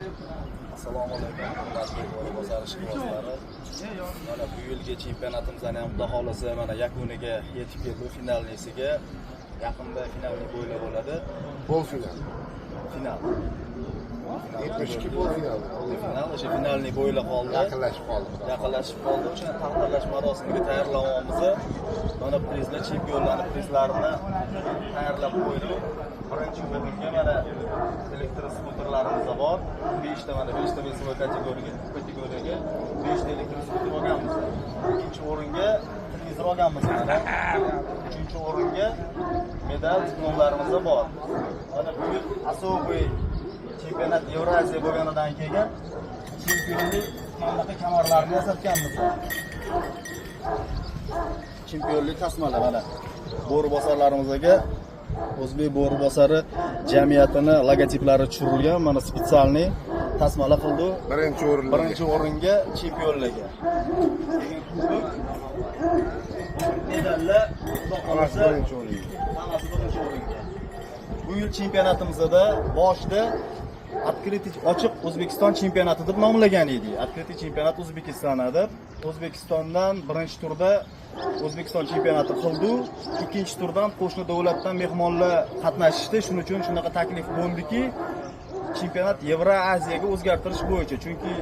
Assalomu alaykum, hurmatli bozor ishqibozlari. Mana bu yilgi chempionatimizdan ham xudo xolasa mana yakuniga yetib keldi, finalisiga. Yaqinda finalni bo'ylab bo'ladi. Bol final. Final. 72 bol final. Final o'sha finalni bo'ylab qoldi. Yaqinlashib qoldi. O'sha taqdirlash marosimiga tayyorlanamiz. Mana prizlar, chempionlarning prizlarini tayyorlab qo'ydik. Birinchi o'ringa mana elektroskuterlarimiz bor. 5 ta mana 5 ta VSV kategoriyaga 5 ta elektroskuter olganmiz. Ikkinchi o'ringa frizer olganmiz mana. Uchinchi o'ringa medal diplomlarimiz bor. Mana bu yil asobiy chempionat Yevroziya bo'lganidan keyin chempionlik qanaqa kamarlarni yasatganmiz. Chempionlik tasmalar mana bo'ribosarlarimizga O'zbek bo'ribosari jamiyatini logotiplari tushirilgan mana spetsialniy tasmalar qildi. Birinchi o'ringa chempionlarga. Keyin kubok medallar Hammasi birinchi o'ringa. Hammasi birinchi o'ringa. Bu yil chempionatimizda boshida Открытый ochiq O'zbekiston chempionati deb nomlagan edik. Открытый chempionat O'zbekistonda deb. O'zbekistondan birinchi turda O'zbekiston chempionati qildi. Ikkinchi turdan qo'shni davlatdan mehmonlar qatnashishdi. Shuning uchun shunaqa taklif bo'ldiki, chempionat Yevroaziyaga o'zgartirish bo'yicha, chunki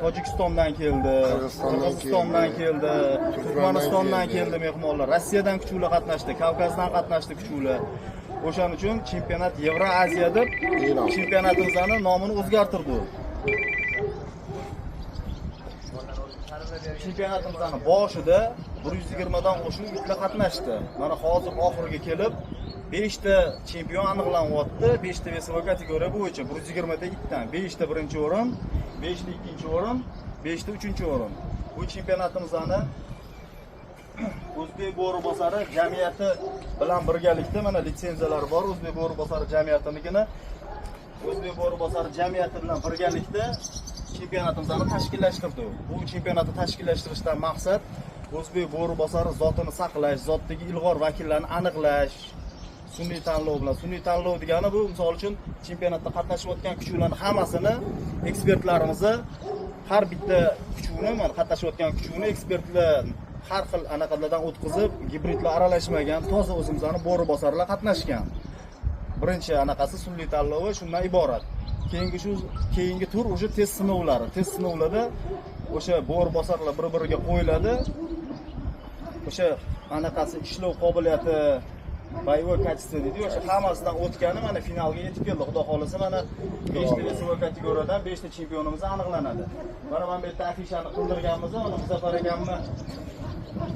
Tojikistondan keldi, Qirg'izistondan keldi, Turkmanistondan keldi mehmonlar, Rossiyadan kuchlar qatnashdi, Kavkazdan qatnashdi kuchlar. O'shaning uchun chempionat Yevroaziya deb chempionatimizning nomini o'zgartirdi. Chempionatimizning boshida 120 dan oshiq yurtlar qatnashdi. Mana hozir oxiriga kelib 5 ta chempion aniqlanyapti. 5 ta VSV kategoriya bo'yicha 120 ta itdan 5 ta birinchi o'rin, 5 ta ikkinchi o'rin, 5 ta uchinchi o'rin. Bu chempionatimizning O'zbek bo'ribosari jamiyati bilan birgalikda mana litsenziyalari bor. O'zbek bo'ribosari jamiyatinigina O'zbek bo'ribosari jamiyati bilan birgalikda chempionatimizni tashkillashtirdi. Bu chempionatni tashkillashtirishdan maqsad O'zbek bo'ribosari zotini saqlash, zotdagi ilg'or vakillarni aniqlash. Sun'iy tanlov bilan. Sun'iy tanlov degani bu, misol uchun chempionatda qatnashayotgan kuchlarning hammasini ekspertlarimiz har bitta kuchni, mana qatnashayotgan kuchni ekspertlar har xil anaqalardan o'tkazib, gibridlar aralashmagan, toza o'zimizning bo'ribosarlar qatnashgan. Birinchi anaqasi sun'iy tanlovi shundan iborat. Keyingi tur o'sha test sinovlari. Test sinovlarda o'sha bo'ribosarlar bir-biriga qo'yiladi. O'sha anaqasi ishlov qobiliyati, boyovoy kачество deydi. O'sha hammasidan o'tgani mana finalga yetib keldi. Xudo xolasa mana 5 ta VSV kategoriyadan 5 ta chempionimiz aniqlanadi. Mana men bu yerda afishani qildirganmiz, mana Muzaffar akamni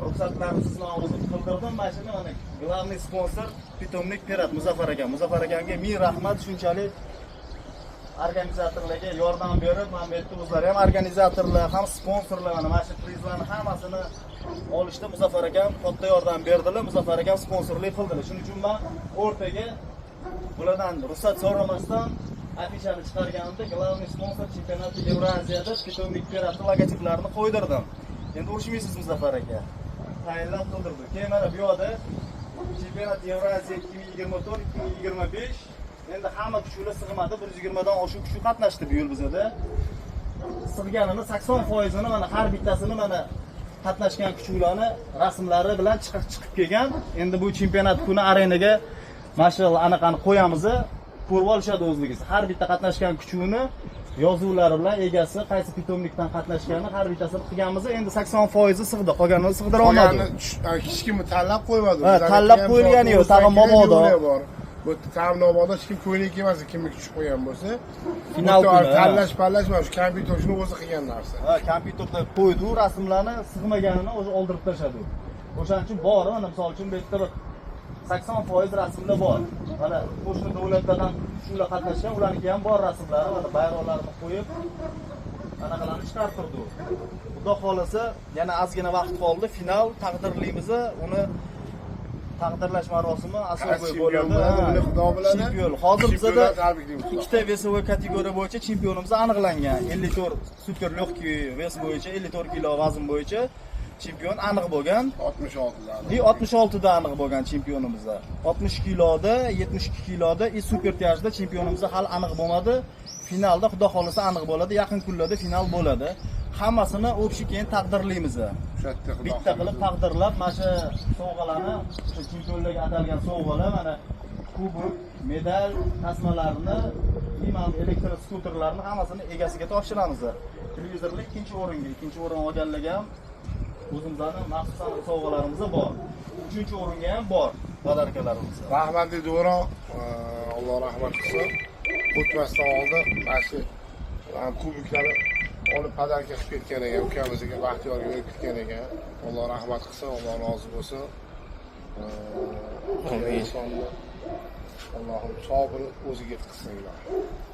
ruxsatlarni sizni o'zim qildirdim. Mana shuni mana главный sponsor Pitomnik Pirat Muzaffar akam. Muzaffar akamga ming rahmat, shunchalik organizatorlarga yordam berib, mana bu yerda o'zlari ham organizatorlar, ham sponsorlar mana shu prizlarni hammasini olishda Muzaffar akam katta yordam berdilar. Muzaffar akam sponsorlik qildilar. Shuning uchun men o'rtaga bulardan ruxsat so'ramasdan afishani chiqarganimda главный sponsor chempionati Yevroziyada Pitomnik Pirat logotiplarini qo'ydirdim. Endi urushmaysiz Muzaffar aka. Tayinlab qildirdik. Keyin mana bu yoqda chempionat Yevroziya 2024-2025 endi hamma kuchlar sig'madi. 120 dan oshiq kuch qatnashdi bu yil bizda. Sig'ganini 80% ni mana har bittasini mana qatnashgan kuchlarni rasmlari bilan chiqib kelgan. Endi bu chempionat kuni arenaga mash'allah anaqani qo'yamiz. Ko'rib olishadi o'zligingiz. Har bitta qatnashgan kuchini yozuvlari bilan egasi qaysi pitomlikdan qatnashgani har bittasini qilganmiz. Endi 80% sig'di, qolganini sig'dira olmadi. Hech kim tanlab qo'ymadi. Tanlab qo'yilgani yo'q, tag'in mobodo. Bu ta'minotda hech kim ko'ylak emas, kimga kuch qo'ygan bo'lsa, final kuni tanlash mana shu kompyuter shuni o'zi qilgan narsa. Kompyuterda qo'ydi, rasmlarni sig'maganini o'zi oldirib tashladi. O'shaning uchun bor, mana misol uchun bu yerda 80% rasmlar bor. Mana qo'shni davlatlardan shular qatnashgan, ularniki ham bor rasmlari, mana bayroqlarini qo'yib anaqalarni chiqartirdi. Xudo xolasa, yana ozgina vaqt qoldi, final taqdirlaymiz, uni taqdirlash marosimi asobiy bo'ladi. Xudo biladi. Chempion. Hozir bizda ikkita VSV kategoriya bo'yicha chempionimiz aniqlangan. 54 super lегкий vес bo'yicha, 54 kilo vazn bo'yicha chempion aniq bo'lgan. 66'da. И 66 da aniq bo'lgan chempionimiz. 60 kiloda, 72 kiloda и super tiyajda chempionimiz hali aniq bo'lmadi. Finalda xudo xolisa aniq bo'ladi. Yaqin kunlarda final bo'ladi. Hammasini o'pshi keyin taqdirlaymiz. Bitta qilib taqdirlab, mana shu sovg'alarni, o'sha chempionlarga atalgan sovg'alar, mana kubok, medal, tasmalarni, imam elektr skuterlarni hammasini egasiga topshiramiz. Televizorlik ikkinchi o'rin olganlarga ham o'zimizning maxsus sovg'alarimiz bor. Uchinchi o'ringa ham bor podarkalarimiz. Rahmatli Davron, Alloh rahmat qilsin. O'tmasdan oldin mana shu kubiklarni olib podarka qilib ketgan ekan, ukamizga Baxtiyorga berib ketgan ekan. Alloh rahmat qilsin, Alloh rozi bo'lsin. Insonni Allohim sabr o'ziga qilsin.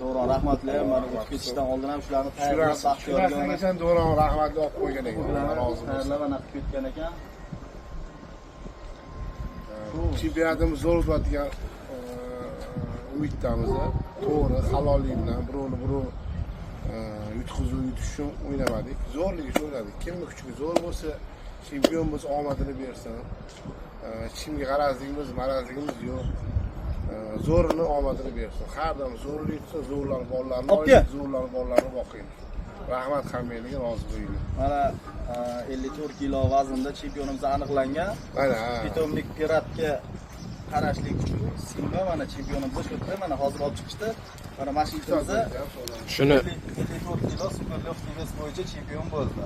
Davron rahmatli, mana o'tib ketishdan oldin ham shularni tayyorlab Baxtiyorga Baxtiyorga Davron rahmatli olib qo'ygan ekan. Alloh rozi bo'lsin. tayyorlab ana qilib ketgan ekan. Chempionatimiz zo'r o'tadigan umidamiz. To'g'ri, halollik bilan birovni yutqizuv yutish uchun o'ynamadik. Zo'rligi uchun o'ynadik. Kimni kuchi zo'r bo'lsa, chempion bo'lsa omadini bersin. Kimga g'arazligimiz, marazligimiz yo'q. Zo'rini omadini bersin. Har doim zo'rlik uchun zo'rlar bolalarni olaylik, zo'rlar bolalarni boqaylik. Rahmat hammangizga, rozi bo'ling. Mana 54 kilo vaznda chempionimiz aniqlangan. Mana Pitomnik piratga qarashli simba mana chempionimiz shu yerda, mana hozir olib chiqishdi. Mana mashinamiz Shuni 54 kilo super vес bo'yicha chempion bo'ldi.